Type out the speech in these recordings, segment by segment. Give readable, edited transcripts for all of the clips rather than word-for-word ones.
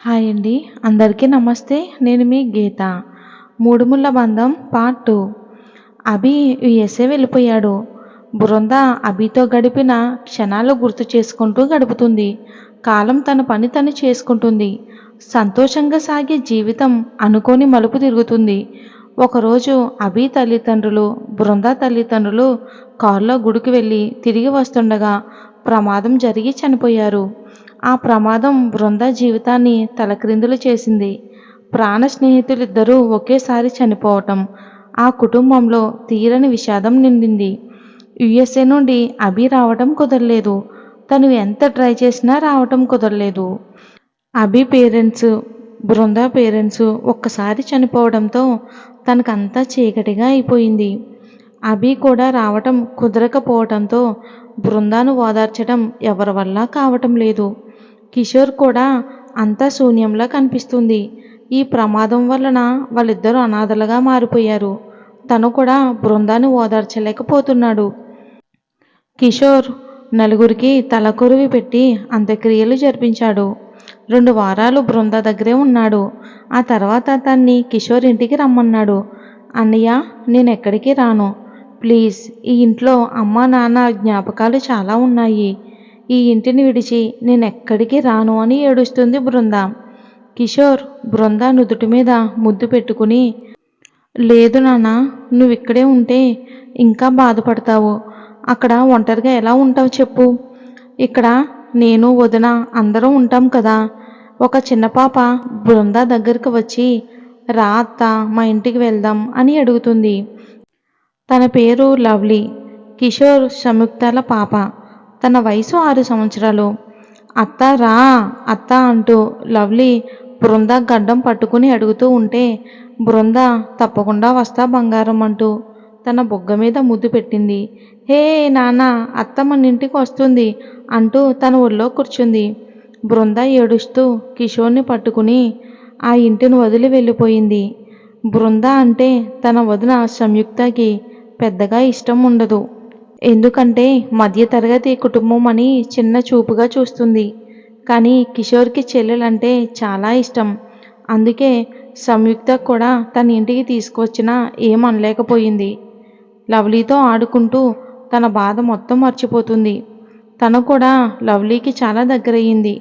Hi అండి. అందరికీ నమస్తే. నేను మీ గీత. మూడుముళ్ళ బంధం పార్ట్ 2. అభి యుఎస్ఏ వెళ్ళిపోయాడు. బృంద అభితో గడిపిన క్షణాలు గుర్తు చేసుకుంటూ గడుపుతుంది. కాలం తన పని తను చేసుకుంటుంది. సంతోషంగా సాగే జీవితం అనుకోని మలుపు తిరుగుతుంది. ఒకరోజు అభి తల్లిదండ్రులు, బృంద తల్లిదండ్రులు కారులో గుడికి వెళ్ళి తిరిగి వస్తుండగా ప్రమాదం జరిగి చనిపోయారు. ఆ ప్రమాదం బృంద జీవితాన్ని తలక్రిందులు చేసింది. ప్రాణ స్నేహితులిద్దరూ ఒకేసారి చనిపోవటం ఆ కుటుంబంలో తీరని విషాదం నిండింది. యుఎస్ఏ నుండి అభి రావటం కుదరలేదు. తను ఎంత ట్రై చేసినా రావటం కుదరలేదు. అభి పేరెంట్స్, బృంద పేరెంట్స్ ఒక్కసారి చనిపోవడంతో తనకంతా చీకటిగా అయిపోయింది. అభి కూడా రావటం కుదరకపోవటంతో బృందాను ఓదార్చడం ఎవరి వల్ల కావటం లేదు. కిషోర్ కూడా అంతా శూన్యంలా కనిపిస్తుంది. ఈ ప్రమాదం వలన వాళ్ళిద్దరూ అనాథలుగా మారిపోయారు. తను కూడా బృందాన్ని ఓదార్చలేకపోతున్నాడు. కిషోర్ నలుగురికి తలకొరివి పెట్టి అంత్యక్రియలు జరిపించాడు. 2 వారాలు బృంద దగ్గరే ఉన్నాడు. ఆ తర్వాత తన్ని కిషోర్ ఇంటికి రమ్మన్నాడు. అన్నయ్య, నేనెక్కడికి రాను. ప్లీజ్, ఈ ఇంట్లో అమ్మా నాన్న జ్ఞాపకాలు చాలా ఉన్నాయి. ఈ ఇంటిని విడిచి నేనెక్కడికి రాను అని ఏడుస్తుంది బృంద. కిషోర్ బృంద నుదుటి మీద ముద్దు పెట్టుకుని, లేదు నాన్న, నువ్విక్కడే ఉంటే ఇంకా బాధపడతావు. అక్కడ ఒంటరిగా ఎలా ఉంటావు చెప్పు. ఇక్కడ నేను, వదిన అందరం ఉంటాం కదా. ఒక చిన్న పాప బృంద దగ్గరికి వచ్చి, రా అత్త, మా ఇంటికి వెళ్దాం అని అడుగుతుంది. తన పేరు లవ్లీ. కిషోర్ సంయుక్తల పాప. తన వయసు 6 సంవత్సరాలు. అత్త రా అత్త అంటూ లవ్లీ బృంద గడ్డం పట్టుకుని అడుగుతూ ఉంటే బృంద తప్పకుండా వస్తా బంగారం అంటూ తన బొగ్గ మీద ముద్దు పెట్టింది. హే నాన్న, అత్త మన ఇంటికి వస్తుంది అంటూ తన ఒళ్ళో కూర్చుంది. బృంద ఏడుస్తూ కిషోర్ని పట్టుకుని ఆ ఇంటిని వదిలి వెళ్ళిపోయింది. బృంద అంటే తన వదిన సంయుక్తకి పెద్దగా ఇష్టం ఉండదు. ఎందుకంటే మధ్యతరగతి కుటుంబం అని చిన్న చూపుగా చూస్తుంది. కానీ కిషోర్కి చెల్లెలంటే చాలా ఇష్టం. అందుకే సంయుక్త కూడా తన ఇంటికి తీసుకువచ్చినా ఏమనలేకపోయింది. లవ్లీతో ఆడుకుంటూ తన బాధ మొత్తం మర్చిపోతుంది. తను కూడా లవ్లీకి చాలా దగ్గరయ్యింది.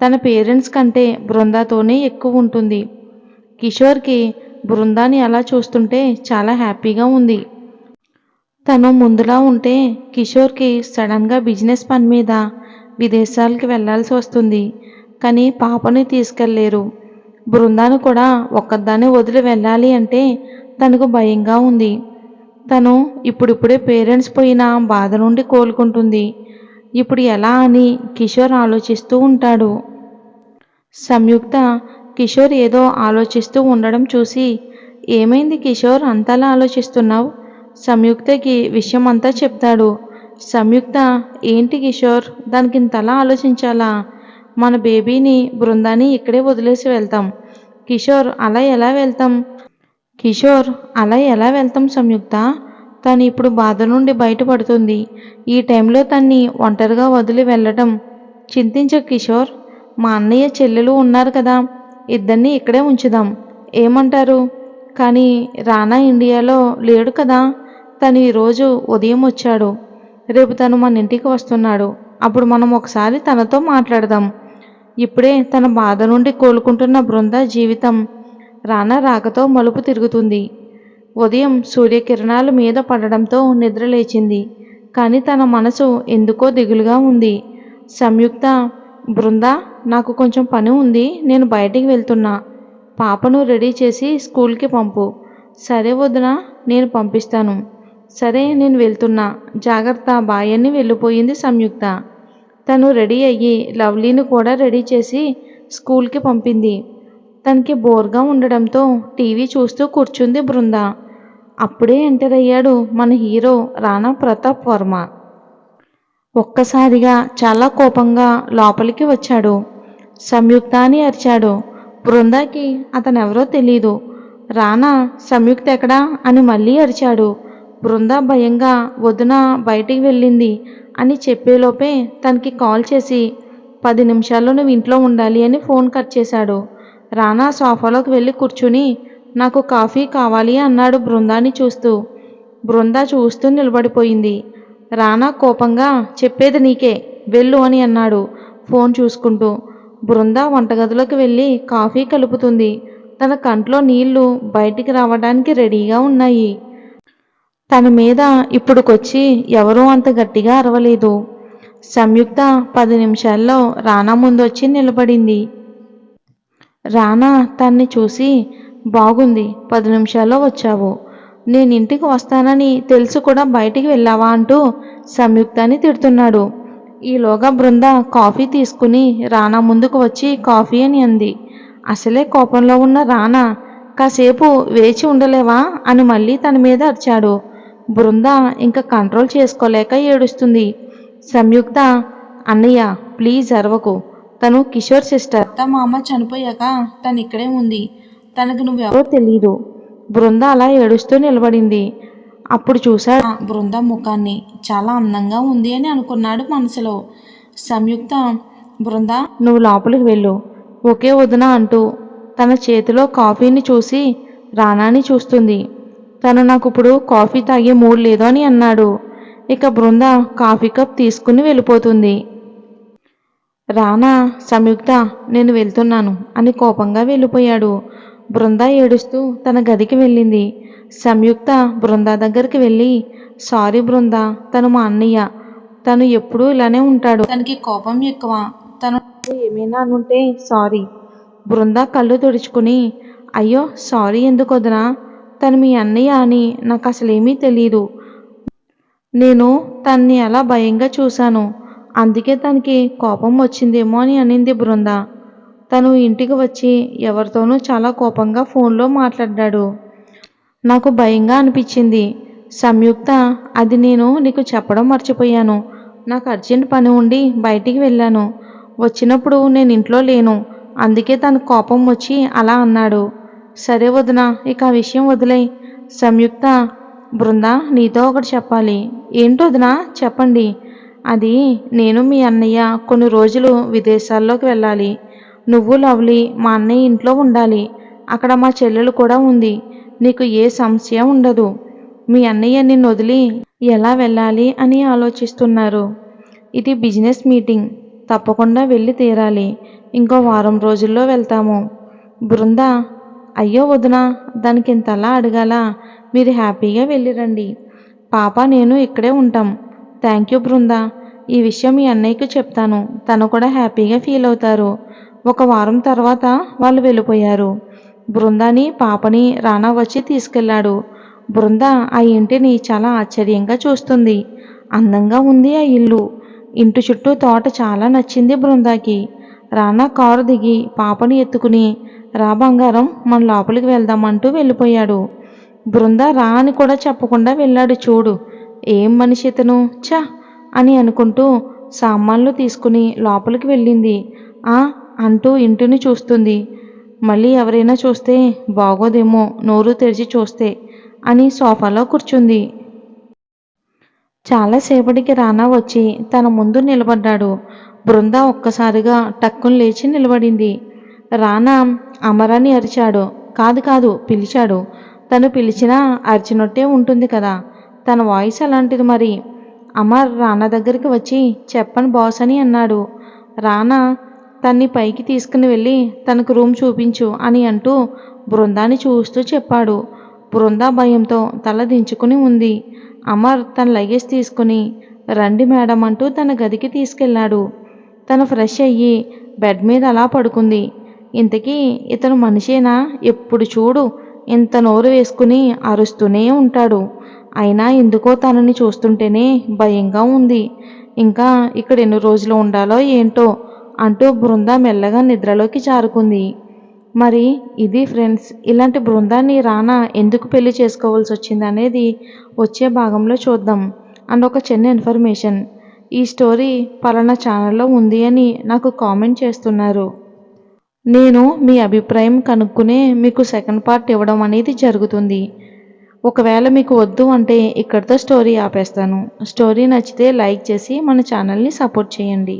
తన పేరెంట్స్ కంటే బృందాతోనే ఎక్కువ ఉంటుంది. కిషోర్కి బృందాన్ని అలా చూస్తుంటే చాలా హ్యాపీగా ఉంది. తను ముందులా ఉంటే కిషోర్కి సడన్గా బిజినెస్ పని మీద విదేశాలకి వెళ్లాల్సి వస్తుంది. కానీ పాపని తీసుకెళ్ళలేరు. బృందాన్ని కూడా ఒక్కదాన్ని వదిలి వెళ్ళాలి అంటే తనకు భయంగా ఉంది. తను ఇప్పుడిప్పుడే పేరెంట్స్ పోయిన బాధ నుండి కోలుకుంటుంది. ఇప్పుడు ఎలా అని కిషోర్ ఆలోచిస్తూ ఉంటాడు. సంయుక్త కిషోర్ ఏదో ఆలోచిస్తూ ఉండడం చూసి, ఏమైంది కిషోర్, అంతలా ఆలోచిస్తున్నావు? సంయుక్తకి విషయం అంతా చెప్తాడు. సంయుక్త, ఏంటి కిషోర్, దానికి ఇంతలా ఆలోచించాలా? మన బేబీని బృందాన్ని ఇక్కడే వదిలేసి వెళ్తాం. కిషోర్, అలా ఎలా వెళ్తాం సంయుక్త? తను ఇప్పుడు బాధ నుండి బయటపడుతుంది. ఈ టైంలో తన్ని ఒంటరిగా వదిలి వెళ్ళటం చింతించకు కిషోర్. మా అన్నయ్య చెల్లెలు ఉన్నారు కదా, ఇద్దరిని ఇక్కడే ఉంచుదాం. ఏమంటారు? కానీ రానా ఇండియాలో లేడు కదా. తను ఈరోజు ఉదయం వచ్చాడు. రేపు తను మన ఇంటికి వస్తున్నాడు. అప్పుడు మనం ఒకసారి తనతో మాట్లాడదాం. ఇప్పుడే తన బాధ నుండి కోలుకుంటున్న బృంద జీవితం రానా రాకతో మలుపు తిరుగుతుంది. ఉదయం సూర్యకిరణాలు మీద పడడంతో నిద్రలేచింది. కానీ తన మనసు ఎందుకో దిగులుగా ఉంది. సంయుక్త, బృంద, నాకు కొంచెం పని ఉంది, నేను బయటికి వెళ్తున్నా. పాపను రెడీ చేసి స్కూల్కి పంపు. సరే వదినా, నేను పంపిస్తాను. సరే, నేను వెళ్తున్నా, జాగ్రత్త, బాయ్ అని వెళ్ళిపోయింది సంయుక్త. తను రెడీ అయ్యి లవ్లీని కూడా రెడీ చేసి స్కూల్కి పంపింది. తనకి బోర్గా ఉండడంతో టీవీ చూస్తూ కూర్చుంది బృంద. అప్పుడే ఎంటర్ అయ్యాడు మన హీరో రానా ప్రతాప్ వర్మ. ఒక్కసారిగా చాలా కోపంగా లోపలికి వచ్చాడు. సంయుక్త అని అరిచాడు. బృందాకి అతనెవరో తెలీదు. రానా, సంయుక్త ఎక్కడా అని మళ్ళీ అరిచాడు. బృంద భయంగా వదిన బయటికి వెళ్ళింది అని చెప్పేలోపే తనకి కాల్ చేసి 10 నిమిషాల్లో నువ్వు ఇంట్లో ఉండాలి అని ఫోన్ కట్ చేశాడు. రానా సోఫాలోకి వెళ్ళి కూర్చుని నాకు కాఫీ కావాలి అన్నాడు బృందాని చూస్తూ. బృంద చూస్తూ నిలబడిపోయింది. రానా కోపంగా చెప్పేది నీకే, వెళ్ళు అని అన్నాడు ఫోన్ చూసుకుంటూ. బృంద వంటగదిలోకి వెళ్ళి కాఫీ కలుపుతుంది. తన కంట్లో నీళ్లు బయటికి రావడానికి రెడీగా ఉన్నాయి. తన మీద ఇప్పుడుకొచ్చి ఎవరూ అంత గట్టిగా అరవలేదు. సంయుక్త 10 నిమిషాల్లో రానా ముందొచ్చి నిలబడింది. రానా తన్ని చూసి బాగుంది, 10 నిమిషాల్లో వచ్చావు. నేను ఇంటికి వస్తానని తెలుసు కూడా బయటికి వెళ్ళావా అంటూ సంయుక్తని తిడుతున్నాడు. ఈలోగా బృంద కాఫీ తీసుకుని రానా ముందుకు వచ్చి కాఫీ అని అంది. అసలే కోపంలో ఉన్న రానా కాసేపు వేచి ఉండలేవా అని మళ్ళీ తన మీద అరిచాడు. బృంద ఇంకా కంట్రోల్ చేసుకోలేక ఏడుస్తుంది. సంయుక్త అన్నయ్య ప్లీజ్ అరవకు, తను కిషోర్ సిస్టర్. మా అమ్మ చనిపోయాక తను ఇక్కడే ఉంది, తనకు నువ్వెవరో తెలీదు. బృంద అలా ఏడుస్తూ నిలబడింది. అప్పుడు చూశాడు బృంద ముఖాన్ని. చాలా అందంగా ఉంది అని అనుకున్నాడు మనసులో. సంయుక్త బృంద నువ్వు లోపలికి వెళ్ళు, ఒకే వదిన అంటూ తన చేతిలో కాఫీని చూసి రానాని చూస్తుంది. తను నాకు ఇప్పుడు కాఫీ తాగే మూడ్ లేదు అని అన్నాడు. ఇక బృంద కాఫీ కప్ తీసుకుని వెళ్ళిపోతుంది. రానా సంయుక్త నేను వెళ్తున్నాను అని కోపంగా వెళ్ళిపోయాడు. బృంద ఏడుస్తూ తన గదికి వెళ్ళింది. సంయుక్త బృంద దగ్గరికి వెళ్ళి సారీ బృంద, తను మా అన్నయ్య, తను ఎప్పుడూ ఇలానే ఉంటాడు, తనకి కోపం ఎక్కువ, తను ఏమైనా అనుంటే సారీ. బృంద కళ్ళు తుడుచుకుని అయ్యో సారీ ఎందుకు వదినా, తను మీ అన్నయ్య అని నాకు అసలేమీ తెలీదు. నేను తన్ని అలా భయంగా చూశాను, అందుకే తనకి కోపం వచ్చిందేమో అని అనింది బృంద. తను ఇంటికి వచ్చి ఎవరితోనూ చాలా కోపంగా ఫోన్లో మాట్లాడాడు. నాకు భయంగా అనిపించింది సంయుక్త, అది నేను నీకు చెప్పడం మర్చిపోయాను. నాకు అర్జెంట్ పని ఉండి బయటికి వెళ్ళాను, వచ్చినప్పుడు నేను ఇంట్లో లేను, అందుకే తన కోపం వచ్చి అలా అన్నాడు. సరే వదిన, ఇక ఆ విషయం వదిలే. సంయుక్త బృంద నీతో ఒకటి చెప్పాలి. ఏంటొదినా చెప్పండి. అది నేను మీ అన్నయ్య కొన్ని రోజులు విదేశాల్లోకి వెళ్ళాలి. నువ్వు లవ్లీ మా అన్నయ్య ఇంట్లో ఉండాలి. అక్కడ మా చెల్లెలు కూడా ఉంది. నీకు ఏ సమస్య ఉండదు. మీ అన్నయ్య నిన్ను వదిలి ఎలా వెళ్ళాలి అని ఆలోచిస్తున్నారు. ఇది బిజినెస్ మీటింగ్, తప్పకుండా వెళ్ళి తీరాలి. ఇంకో వారం రోజుల్లో వెళ్తాము. బృంద అయ్యో వదినా, దానికి ఇంతలా అడగాల, మీరు హ్యాపీగా వెళ్ళిరండి. పాప నేను ఇక్కడే ఉంటాం. థ్యాంక్ యూ బృంద, ఈ విషయం మీ అన్నయ్యకు చెప్తాను, తను కూడా హ్యాపీగా ఫీల్ అవుతారు. ఒక వారం తర్వాత వాళ్ళు వెళ్ళిపోయారు. బృందాని పాపని రానా వచ్చి తీసుకెళ్లాడు. బృంద ఆ ఇంటిని చాలా ఆశ్చర్యంగా చూస్తుంది. అందంగా ఉంది ఆ ఇల్లు. ఇంటి చుట్టూ తోట చాలా నచ్చింది బృందాకి. రానా కారు దిగి పాపని ఎత్తుకుని రా బంగారం మన లోపలికి వెళ్దామంటూ వెళ్ళిపోయాడు. బృంద రా అని కూడా చెప్పకుండా వెళ్ళాడు. చూడు ఏం మనిషి ఇతను, ఛ అని అనుకుంటూ సామాన్లు తీసుకుని లోపలికి వెళ్ళింది. అంటూ ఇంటిని చూస్తుంది. మళ్ళీ ఎవరైనా చూస్తే బాగోదేమో, నోరు తెరిచి చూస్తే అని సోఫాలో కూర్చుంది. చాలాసేపటికి రానా వచ్చి తన ముందు నిలబడ్డాడు. బృంద ఒక్కసారిగా టక్కుని లేచి నిలబడింది. రానా అమరాని అరిచాడు. కాదు కాదు పిలిచాడు. తను పిలిచినా అరిచినట్టే ఉంటుంది కదా, తన వాయిస్ అలాంటిది మరి. అమర్ రానా దగ్గరికి వచ్చి చెప్పను బాస్ అని అన్నాడు. రానా తన్ని పైకి తీసుకుని వెళ్ళి తనకు రూమ్ చూపించు అని అంటూ బృందాన్ని చూస్తూ చెప్పాడు. బృంద భయంతో తల దించుకుని ఉంది. అమర్ తన లగేజ్ తీసుకుని రండి మేడం అంటూ తన గదికి తీసుకెళ్ళాడు. తను ఫ్రెష్ అయ్యి బెడ్ మీద అలా పడుకుంది. ఇంతకీ ఇతను మనిషేనా? ఎప్పుడు చూడు ఇంత నోరు వేసుకుని అరుస్తూనే ఉంటాడు. అయినా ఎందుకో తనని చూస్తుంటేనే భయంగా ఉంది. ఇంకా ఇక్కడ ఎన్ని రోజులు ఉండాలో ఏంటో అంటూ బృంద మెల్లగా నిద్రలోకి జారుకుంది. మరి ఇది ఫ్రెండ్స్, ఇలాంటి బృందాన్ని రానా ఎందుకు పెళ్లి చేసుకోవాల్సి వచ్చింది అనేది వచ్చే భాగంలో చూద్దాం. అండ్ ఒక చిన్న ఇన్ఫర్మేషన్, ఈ స్టోరీ పలానా ఛానల్లో ఉంది అని నాకు కామెంట్ చేస్తున్నారు. నేను మీ అభిప్రాయం కనుక్కునే మీకు సెకండ్ పార్ట్ ఇవ్వడం అనేది జరుగుతుంది. ఒకవేళ మీకు వద్దు అంటే ఇక్కడితో స్టోరీ ఆపేస్తాను. స్టోరీ నచ్చితే లైక్ చేసి మన ఛానల్ని సపోర్ట్ చేయండి.